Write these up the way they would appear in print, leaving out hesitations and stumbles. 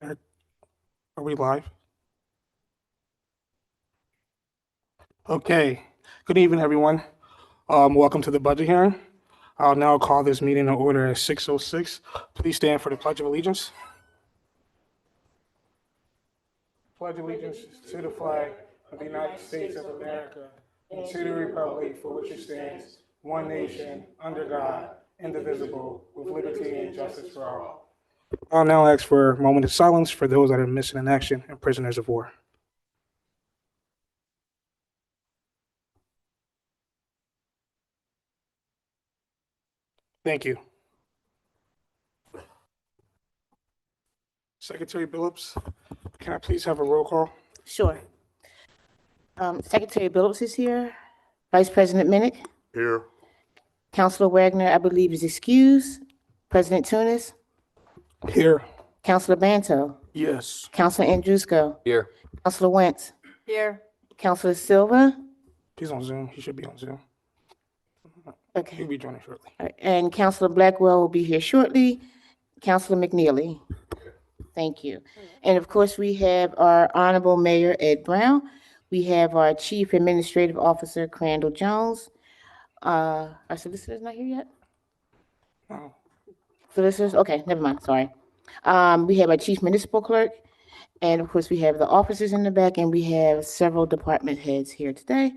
Are we live? Okay. Good evening, everyone. Welcome to the budget hearing. I'll now call this meeting to order at 6:06. Please stand for the Pledge of Allegiance. Pledge allegiance to the flag of the United States of America and to the republic for which it stands, one nation, under God, indivisible, with liberty and justice for all. I'll now ask for a moment of silence for those that are missing in action and prisoners of war. Thank you. Secretary Billups, can I please have a roll call? Sure. Secretary Billups is here. Vice President Minnick. Here. Councilor Wagner, I believe, is excused. President Tunis. Here. Councilor Banto. Yes. Councilor Andrusco. Here. Councilor Wentz. Here. Councilor Silva. He's on Zoom. He should be on Zoom. Okay. He'll be joining shortly. All right. And Councilor Blackwell will be here shortly. Councilor McNeely. Thank you. And of course, we have our Honorable Mayor Ed Brown. We have our Chief Administrative Officer Crandall Jones. Our solicitor's not here yet? Oh, Solicitors? Okay, never mind, sorry. We have our Chief Municipal Clerk, and of course, we have the officers in the back, and we have several department heads here today.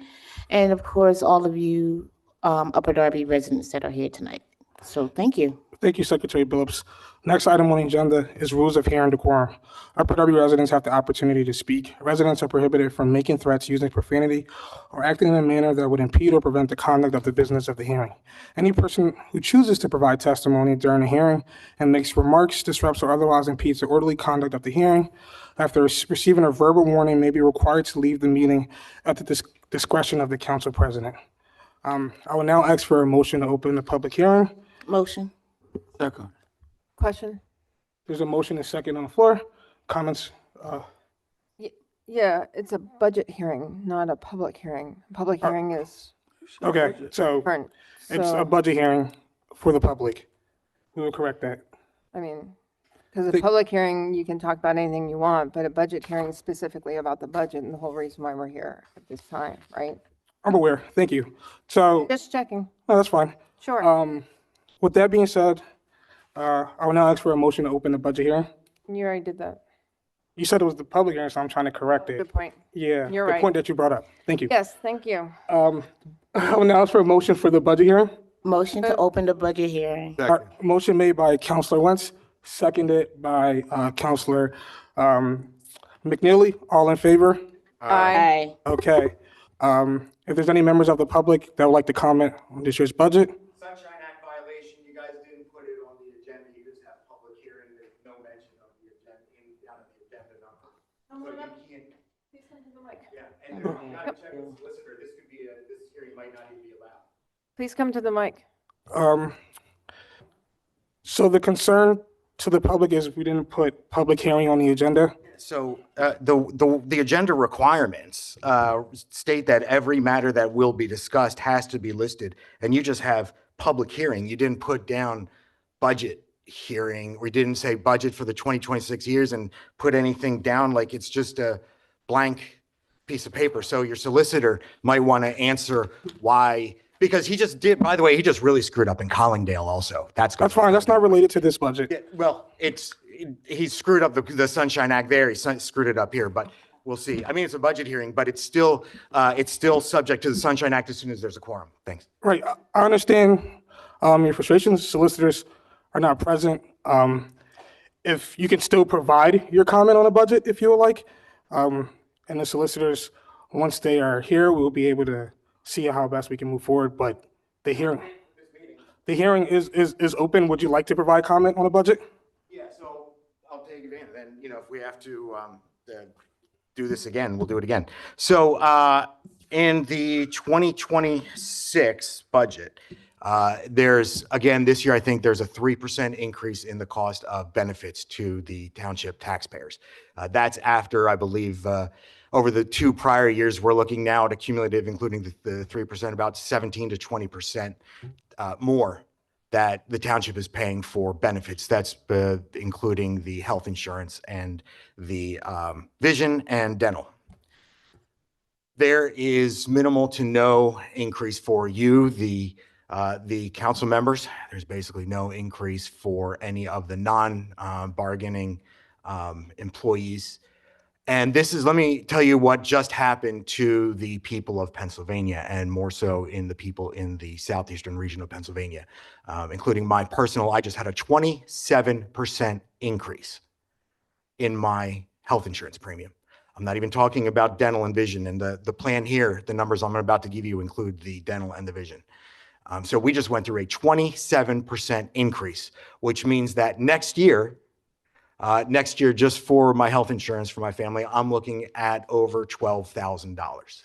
And of course, all of you Upper Darby residents that are here tonight. So thank you. thank you, Secretary Billups. Next item on the agenda is rules of hearing decorum. Upper Darby residents have the opportunity to speak. Residents are prohibited from making threats, using profanity, or acting in a manner that would impede or prevent the conduct of the business of the hearing. Any person who chooses to provide testimony during the hearing and makes remarks, disrupts, or otherwise impedes the orderly conduct of the hearing, after receiving a verbal warning, may be required to leave the meeting at the discretion of the council president. I will now ask for a motion to open the public hearing. Motion. Second. Question? There's a motion and second on the floor. Comments? Yeah, it's a budget hearing, not a public hearing. Public hearing is Okay, so different. it's a So, budget hearing for the public. We will correct that. I mean, because a public hearing, you can talk about anything you want, but a budget hearing is specifically about the budget and the whole reason why we're here at this time, right? I'm aware. Thank you. So, Just checking. no, that's fine. Sure. With that being said, I will now ask for a motion to open the budget hearing. You already did that. You said it was the public hearing, so I'm trying to correct it. Good point. Yeah, You're the right. point that you brought up. Thank you. Yes, thank you. I will now ask for a motion for the budget hearing. Motion to open the budget hearing. Motion made by Councilor Wentz, seconded by Councilor McNeely. All in favor? Aye. Aye. Okay. If there's any members of the public that would like to comment on this year's budget, Sunshine Act violation, you guys didn't put it on the agenda, you just have public hearing, there's no mention of the agenda, down in the agenda number. So you can't, yeah, and you gotta check with the solicitor, this hearing might not even be allowed. Please come to the mic. so the concern to the public is we didn't put public hearing on the agenda. So the agenda requirements state that every matter that will be discussed has to be listed, and you just have public hearing. You didn't put down budget hearing, or you didn't say budget for the 2026 years and put anything down, like it's just a blank piece of paper. So your solicitor might want to answer why, because he just did, by the way, he just really screwed up in Collingdale also. That's Fine. That's not related to this budget. Yeah, well, he screwed up the Sunshine Act there. He screwed it up here, but we'll see. I mean, it's a budget hearing, but it's still subject to the Sunshine Act as soon as there's a quorum. Thanks. Right. I understand your frustrations. Solicitors are not present. If you can still provide your comment on the budget if you would like. And the solicitors, once they are here, we'll be able to see how best we can move forward. But the hearing is open. Would you like to provide comment on the budget? Yeah, so I'll take advantage. Then, if we have to do this again, we'll do it again. So in the 2026 budget, there's, again, this year, I think there's a 3% increase in the cost of benefits to the township taxpayers. That's after, I believe, over the 2 prior years, we're looking now at a cumulative, including the 3%, about 17 to 20% more that the township is paying for benefits. That's including the health insurance and the vision and dental. There is minimal to no increase for you, the council members. There's basically no increase for any of the non-bargaining employees. And this is, let me tell you what just happened to the people of Pennsylvania, and more so in the people in the southeastern region of Pennsylvania, including my personal. I just had a 27% increase in my health insurance premium. I'm not even talking about dental and vision. And the plan here, the numbers I'm about to give you include the dental and the vision. So we just went through a 27% increase, which means that next year, just for my health insurance for my family, I'm looking at over $12,000.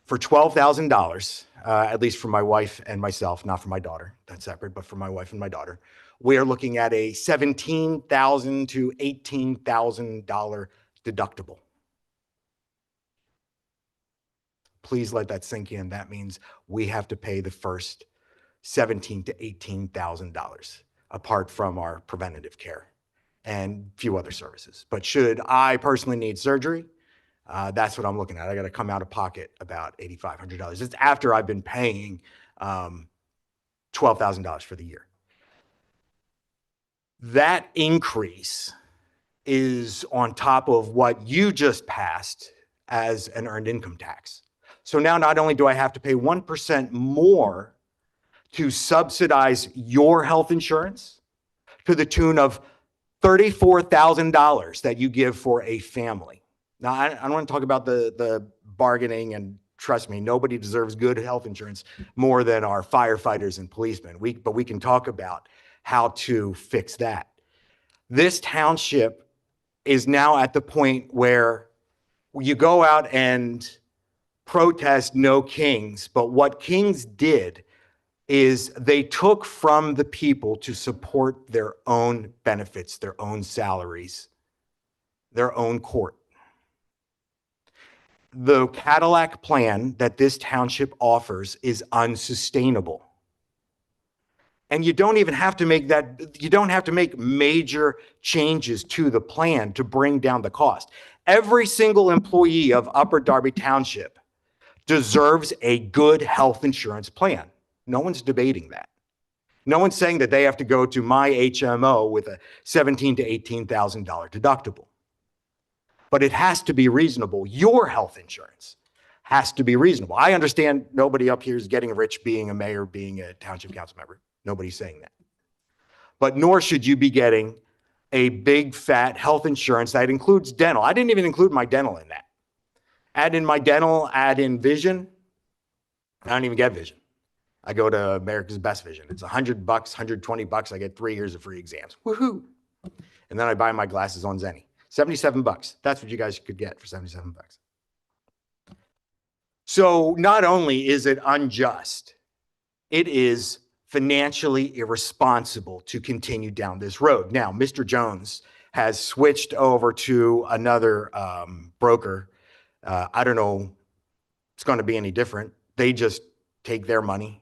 For $12,000, at least for my wife and myself, not for my daughter, that's separate, but for my wife and my daughter, we are looking at a $17,000 to $18,000 deductible. Please let that sink in. That means we have to pay the first $17,000 to $18,000 apart from our preventative care and a few other services. But should I personally need surgery, that's what I'm looking at. I got to come out of pocket about $8,500. It's after I've been paying $12,000 for the year. That increase is on top of what you just passed as an earned income tax. So now not only do I have to pay 1% more to subsidize your health insurance to the tune of $34,000 that you give for a family. Now, I don't want to talk about the bargaining, and trust me, nobody deserves good health insurance more than our firefighters and policemen. But we can talk about how to fix that. This township is now at the point where you go out and protest no kings, but what kings did is they took from the people to support their own benefits, their own salaries, their own court. The Cadillac plan that this township offers is unsustainable. And you don't even have to make you don't have to make major changes to the plan to bring down the cost. Every single employee of Upper Darby Township deserves a good health insurance plan. No one's debating that. No one's saying that they have to go to my HMO with a $17,000 to $18,000 deductible. But it has to be reasonable. Your health insurance has to be reasonable. I understand nobody up here is getting rich being a mayor, being a township council member. Nobody's saying that. But nor should you be getting a big fat health insurance that includes dental. I didn't even include my dental in that. Add in my dental, add in vision. I don't even get vision. I go to America's Best Vision. It's $100, $120. I get 3 years of free exams. Woohoo! And then I buy my glasses on Zenny. $77. That's what you guys could get for $77. So not only is it unjust, it is financially irresponsible to continue down this road. Now, Mr. Jones has switched over to another broker. I don't know if it's going to be any different. They just take their money.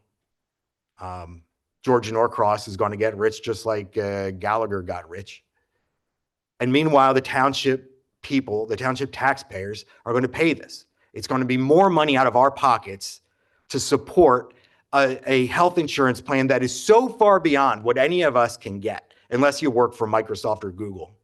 Georgia Norcross is going to get rich just like Gallagher got rich. And meanwhile, the township people, the township taxpayers are going to pay this. It's going to be more money out of our pockets to support a health insurance plan that is so far beyond what any of us can get, unless you work for Microsoft or Google.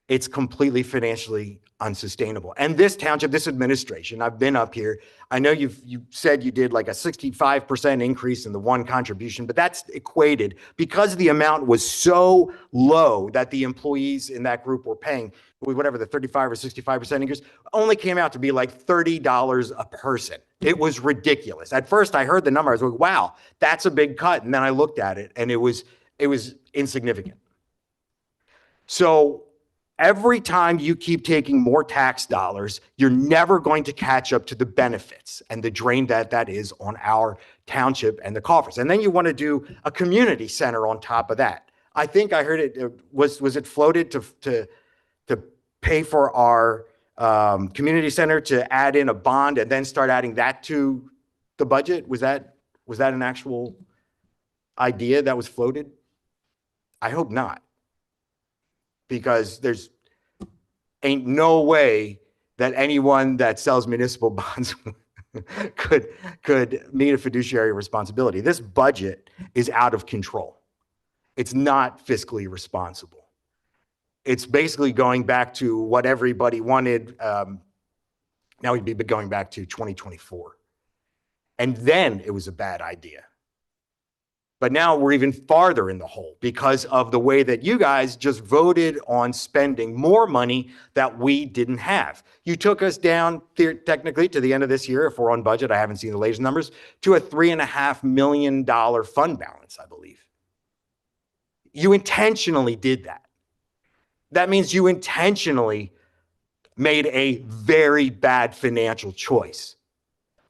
It's completely financially unsustainable. And this township, this administration, I've been up here. I know you said you did like a 65% increase in the one contribution, but that's equated because the amount was so low that the employees in that group were paying, whatever the 35 or 65% increase, only came out to be like $30 a person. It was ridiculous. At first I heard the number, I was like, wow, that's a big cut. And then I looked at it and it was insignificant. So every time you keep taking more tax dollars, you're never going to catch up to the benefits and the drain that is on our township and the coffers. And then you want to do a community center on top of that. I think I heard it was it floated to pay for our community center to add in a bond and then start adding that to the budget. Was that an actual idea that was floated? I hope not. Because there's ain't no way that anyone that sells municipal bonds could meet a fiduciary responsibility. This budget is out of control. It's not fiscally responsible. It's basically going back to what everybody wanted. Now we'd be going back to 2024. And then it was a bad idea. But now we're even farther in the hole because of the way that you guys just voted on spending more money that we didn't have. You took us down technically to the end of this year, if we're on budget, I haven't seen the latest numbers, to a $3.5 million fund balance, I believe. You intentionally did that. That means you intentionally made a very bad financial choice.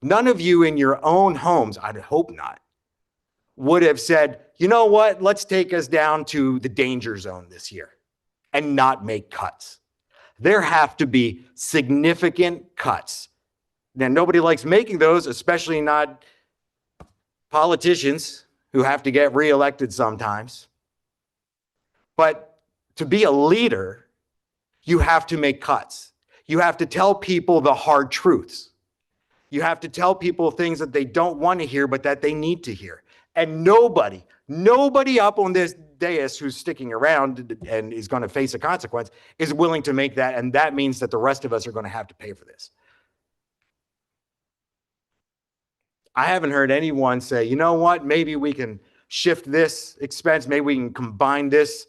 None of you in your own homes, I'd hope not, would have said, you know what, let's take us down to the danger zone this year and not make cuts. There have to be significant cuts. Now, nobody likes making those, especially not politicians who have to get reelected sometimes. But to be a leader, you have to make cuts. You have to tell people the hard truths. You have to tell people things that they don't want to hear, but that they need to hear. And nobody up on this dais who's sticking around and is going to face a consequence is willing to make that. And that means that the rest of us are going to have to pay for this. I haven't heard anyone say, you know what, maybe we can shift this expense. Maybe we can combine this.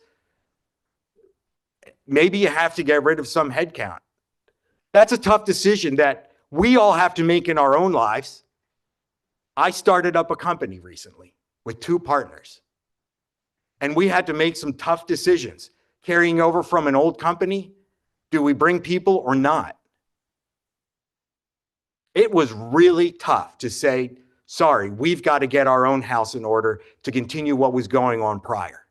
Maybe you have to get rid of some headcount. That's a tough decision that we all have to make in our own lives. I started up a company recently with 2 partners, and we had to make some tough decisions. Carrying over from an old company, do we bring people or not? It was really tough to say, sorry, we've got to get our own house in order to continue what was going on prior.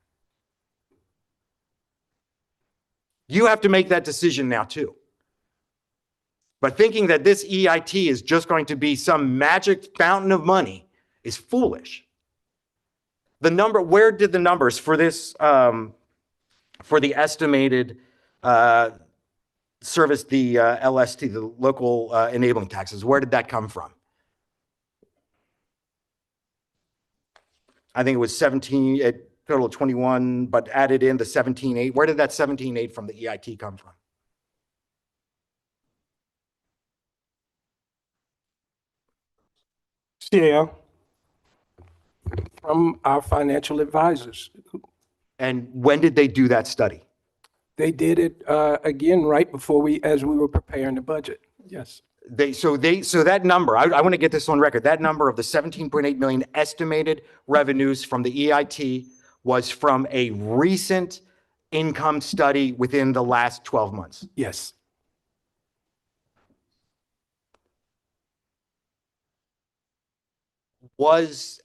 You have to make that decision now too. But thinking that this EIT is just going to be some magic fountain of money is foolish. Where did the numbers for this, for the estimated service, the LST, the local enabling taxes, where did that come from? I think it was 17, a total of 21, but added in the 17.8. Where did that 17.8 from the EIT come from? CAO. From our financial advisors. And when did they do that study? They did it again right before as we were preparing the budget. Yes. So that number, I want to get this on record. That number of the 17.8 million estimated revenues from the EIT was from a recent income study within the last 12 months. Yes.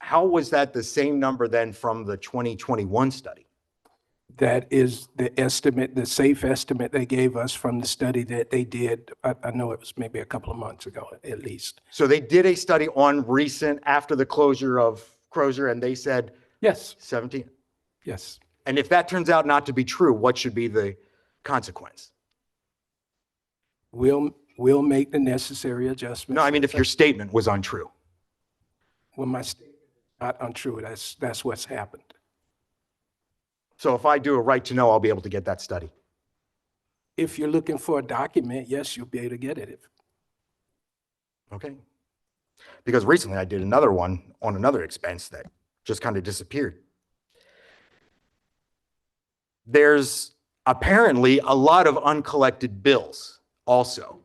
How was that the same number then from the 2021 study? That is the estimate, the safe estimate they gave us from the study that they did. I know it was maybe a couple of months ago, at least. So they did a study on recent, after the closure of Crozier, and they said Yes. 17. Yes. And if that turns out not to be true, what should be the consequence? We'll make the necessary adjustments. No, I mean, if your statement was untrue. Well, my statement is not untrue. That's what's happened. So if I do a right to know, I'll be able to get that study. If you're looking for a document, yes, you'll be able to get it. Okay. Because recently I did another one on another expense that just kind of disappeared. There's apparently a lot of uncollected bills also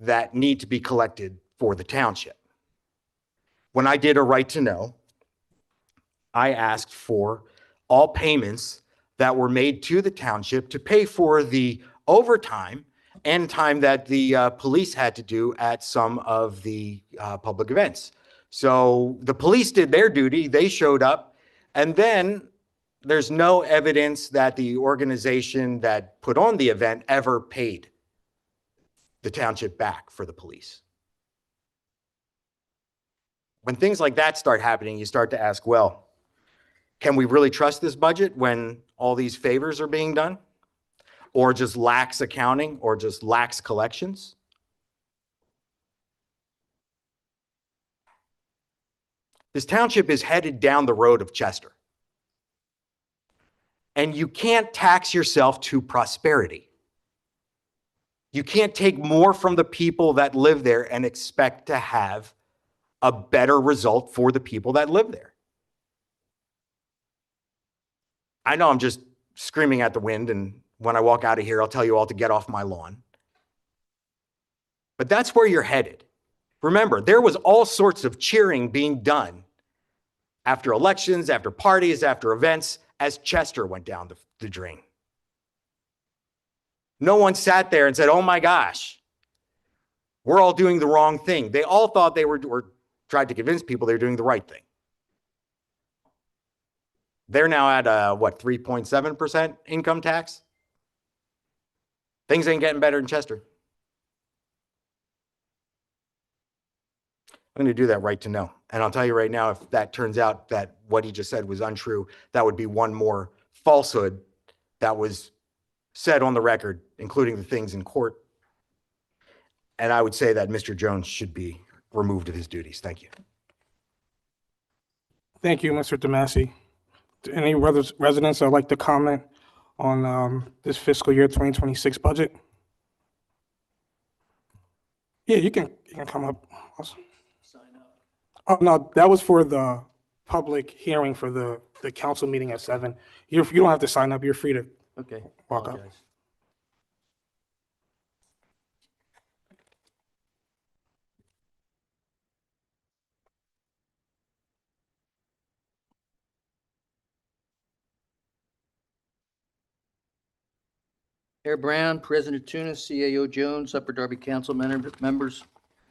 that need to be collected for the township. When I did a right to know, I asked for all payments that were made to the township to pay for the overtime and time that the police had to do at some of the public events. So the police did their duty, they showed up, and then there's no evidence that the organization that put on the event ever paid the township back for the police. When things like that start happening, you start to ask, well, Can we really trust this budget when all these favors are being done? Or just lax accounting, or just lax collections? This township is headed down the road of Chester. And you can't tax yourself to prosperity. You can't take more from the people that live there and expect to have a better result for the people that live there. I know I'm just screaming at the wind, and when I walk out of here, I'll tell you all to get off my lawn. But that's where you're headed. Remember, there was all sorts of cheering being done after elections, after parties, after events, as Chester went down the drain. No one sat there and said, oh my gosh, we're all doing the wrong thing. They all thought they were, or tried to convince people they were doing the right thing. They're now at a, what, 3.7% income tax? Things ain't getting better in Chester. I'm going to do that right to know. And I'll tell you right now, if that turns out that what he just said was untrue, that would be one more falsehood that was said on the record, including the things in court. And I would say that Mr. Jones should be removed of his duties. Thank you. Thank you, Mr. Damasi. Any residents that would like to comment on this fiscal year 2026 budget? Yeah, you can come up. Oh, no, that was for the public hearing for the council meeting at 7. You don't have to sign up. You're free to Okay. walk up. Apologize. Mayor Brown, President Tunis, CAO Jones, Upper Darby Council members.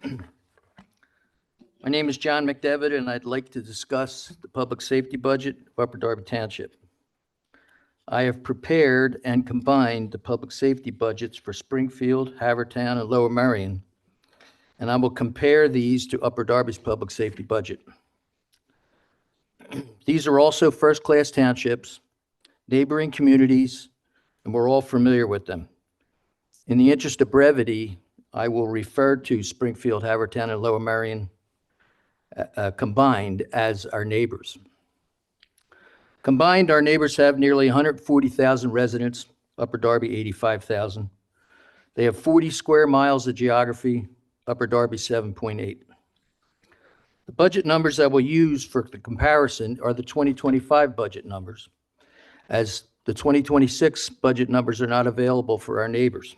My name is John McDevitt, and I'd like to discuss the public safety budget of Upper Darby Township. I have prepared and combined the public safety budgets for Springfield, Havertown, and Lower Merion, and I will compare these to Upper Darby's public safety budget. These are also first-class townships, neighboring communities, and we're all familiar with them. In the interest of brevity, I will refer to Springfield, Havertown, and Lower Merion combined as our neighbors. Combined, our neighbors have nearly 140,000 residents, Upper Darby 85,000. They have 40 square miles of geography, Upper Darby 7.8. The budget numbers I will use for the comparison are the 2025 budget numbers, as the 2026 budget numbers are not available for our neighbors.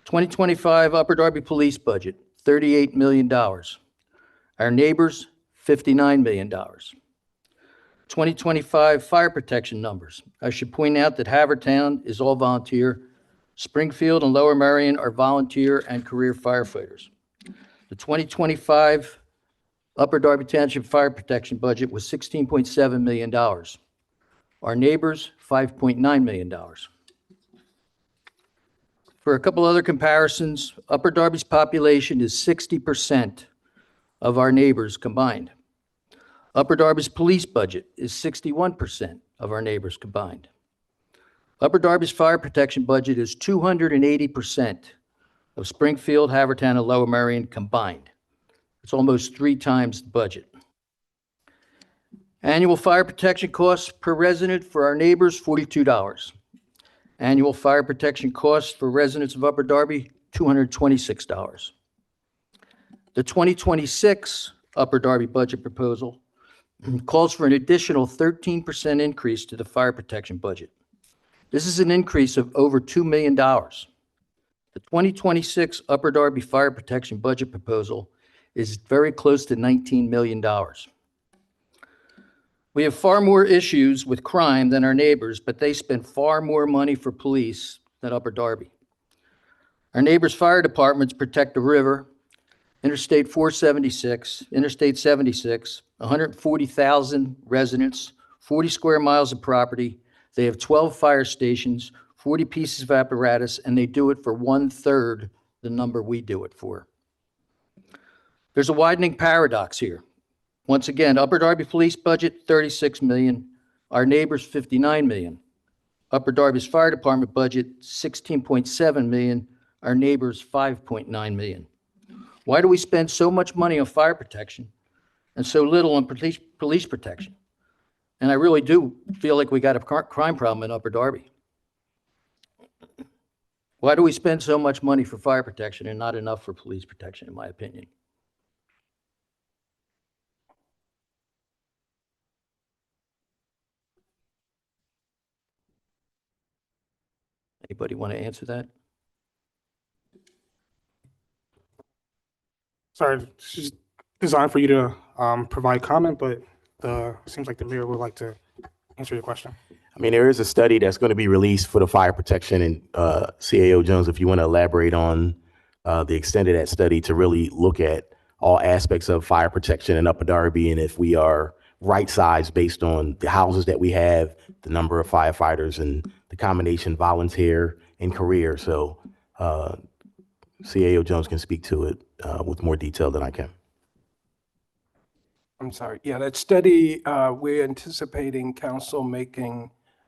2025 Upper Darby Police budget, $38 million. Our neighbors, $59 million. 2025 fire protection numbers. I should point out that Havertown is all volunteer. Springfield and Lower Merion are volunteer and career firefighters. The 2025 Upper Darby Township fire protection budget was $16.7 million. Our neighbors, $5.9 million. For a couple other comparisons, Upper Darby's population is 60% of our neighbors combined. Upper Darby's police budget is 61% of our neighbors combined. Upper Darby's fire protection budget is 280% of Springfield, Havertown, and Lower Merion combined. It's almost 3 times the budget. Annual fire protection costs per resident for our neighbors, $42. Annual fire protection costs for residents of Upper Darby, $226. The 2026 Upper Darby budget proposal calls for an additional 13% increase to the fire protection budget. This is an increase of over $2 million. The 2026 Upper Darby fire protection budget proposal is very close to $19 million. We have far more issues with crime than our neighbors, but they spend far more money for police than Upper Darby. Our neighbors' fire departments protect the river, Interstate 476, Interstate 76, 140,000 residents, 40 square miles of property. They have 12 fire stations, 40 pieces of apparatus, and they do it for 1/3 the number we do it for. There's a widening paradox here. Once again, Upper Darby Police budget, 36 million. Our neighbors, 59 million. Upper Darby's Fire Department budget, 16.7 million. Our neighbors, 5.9 million. Why do we spend so much money on fire protection and so little on police protection? And I really do feel like we got a crime problem in Upper Darby. Why do we spend so much money for fire protection and not enough for police protection, in my opinion? Anybody want to answer that? Sorry, this is designed for you to provide comment, but seems like the mayor would like to answer your question. I mean, there is a study that's going to be released for the fire protection, and CAO Jones, if you want to elaborate on the extent of that study to really look at all aspects of fire protection in Upper Darby, and if we are right-sized based on the houses that we have, the number of firefighters, and the combination volunteer and career. So CAO Jones can speak to it with more detail than I can. I'm sorry. Yeah, that study, we're anticipating council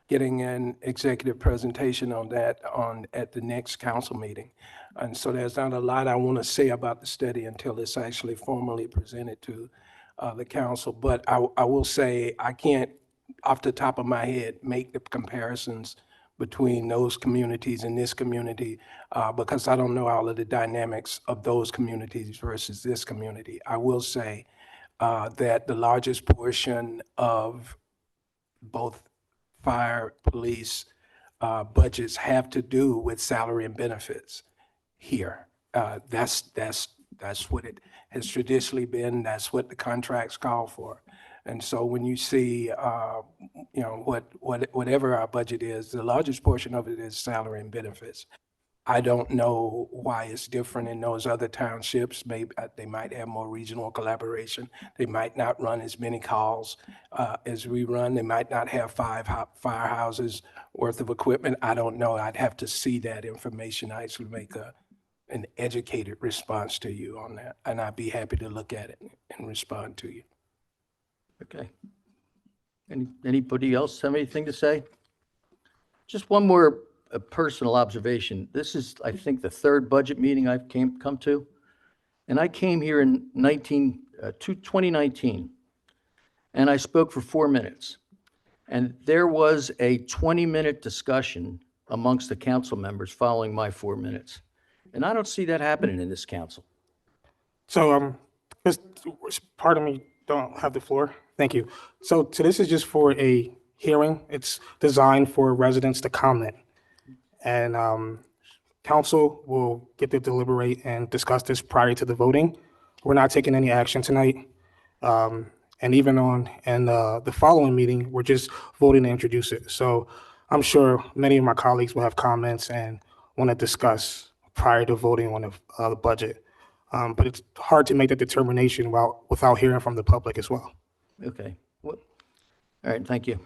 getting an executive presentation on that at the next council meeting. And so there's not a lot I want to say about the study until it's actually formally presented to the council. But I will say, I can't, off the top of my head, make the comparisons between those communities and this community because I don't know all of the dynamics of those communities versus this community. I will say that the largest portion of both fire, police budgets have to do with salary and benefits here. That's what it has traditionally been. That's what the contracts call for. And so when you see, whatever our budget is, the largest portion of it is salary and benefits. I don't know why it's different in those other townships. Maybe they might have more regional collaboration. They might not run as many calls as we run. They might not have 5 firehouses worth of equipment. I don't know. I'd have to see that information. I actually make an educated response to you on that. And I'd be happy to look at it and respond to you. Okay. Anybody else have anything to say? Just one more personal observation. This is, I think, the 3rd budget meeting I've come to. And I came here in 2019, and I spoke for 4 minutes. And there was a 20-minute discussion amongst the council members following my 4 minutes. And I don't see that happening in this council. So, just pardon me, don't have the floor. Thank you. So this is just for a hearing. It's designed for residents to comment. And council will get to deliberate and discuss this prior to the voting. We're not taking any action tonight. And even the following meeting, we're just voting to introduce it. So I'm sure many of my colleagues will have comments and want to discuss prior to voting on the budget. But it's hard to make that determination without hearing from the public as well. Okay. All right, thank you.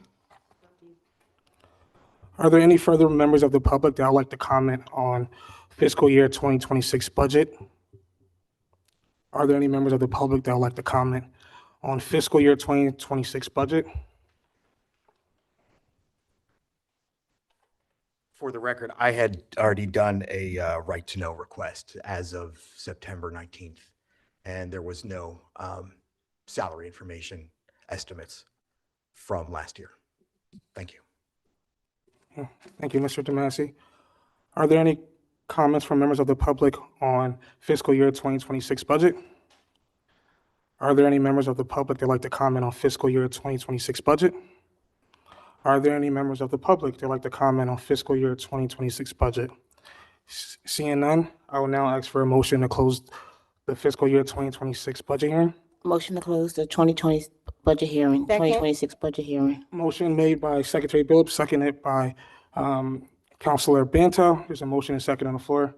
Are there any further members of the public that would like to comment on fiscal year 2026 budget? Are there any members of the public that would like to comment on fiscal year 2026 budget? For the record, I had already done a right to know request as of September 19th, and there was no salary information estimates from last year. Thank you. Thank you, Mr. Demasi. Are there any comments from members of the public on fiscal year 2026 budget? Are there any members of the public that would like to comment on fiscal year 2026 budget? Are there any members of the public that would like to comment on fiscal year 2026 budget? Seeing none, I will now ask for a motion to close the fiscal year 2026 budget hearing. Motion to close the 2020 budget hearing, Second. 2026 budget hearing. Motion made by Secretary Billups, seconded by Councilor Banta. There's a motion and second on the floor.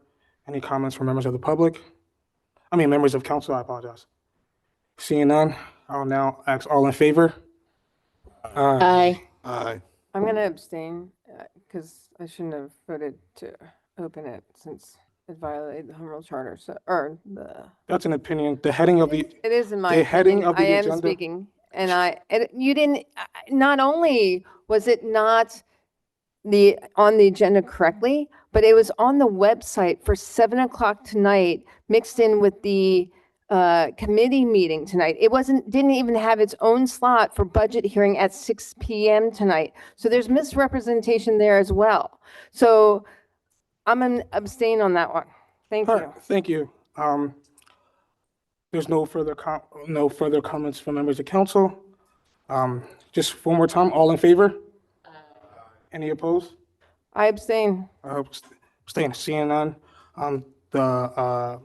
Any comments from members of the public? Members of council, I apologize. Seeing none, I'll now ask all in favor. Aye. Aye. I'm going to abstain because I shouldn't have voted to open it since It violated the home rule charter, so, or the, That's an opinion. The heading of the, it is in my The heading opinion. of the I am agenda- speaking, and you didn't, not only was it not on the agenda correctly, but it was on the website for 7 o'clock tonight, mixed in with the committee meeting tonight. It didn't even have its own slot for budget hearing at 6 PM tonight. So there's misrepresentation there as well. So I'm an abstain on that one. Thank all you. right, thank you. There's no further comments from members of council. Just one more time, all in favor? Any opposed? I abstain. Abstain, seeing none. The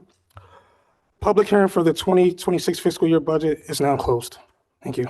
public hearing for the 2026 fiscal year budget is now closed. Thank you.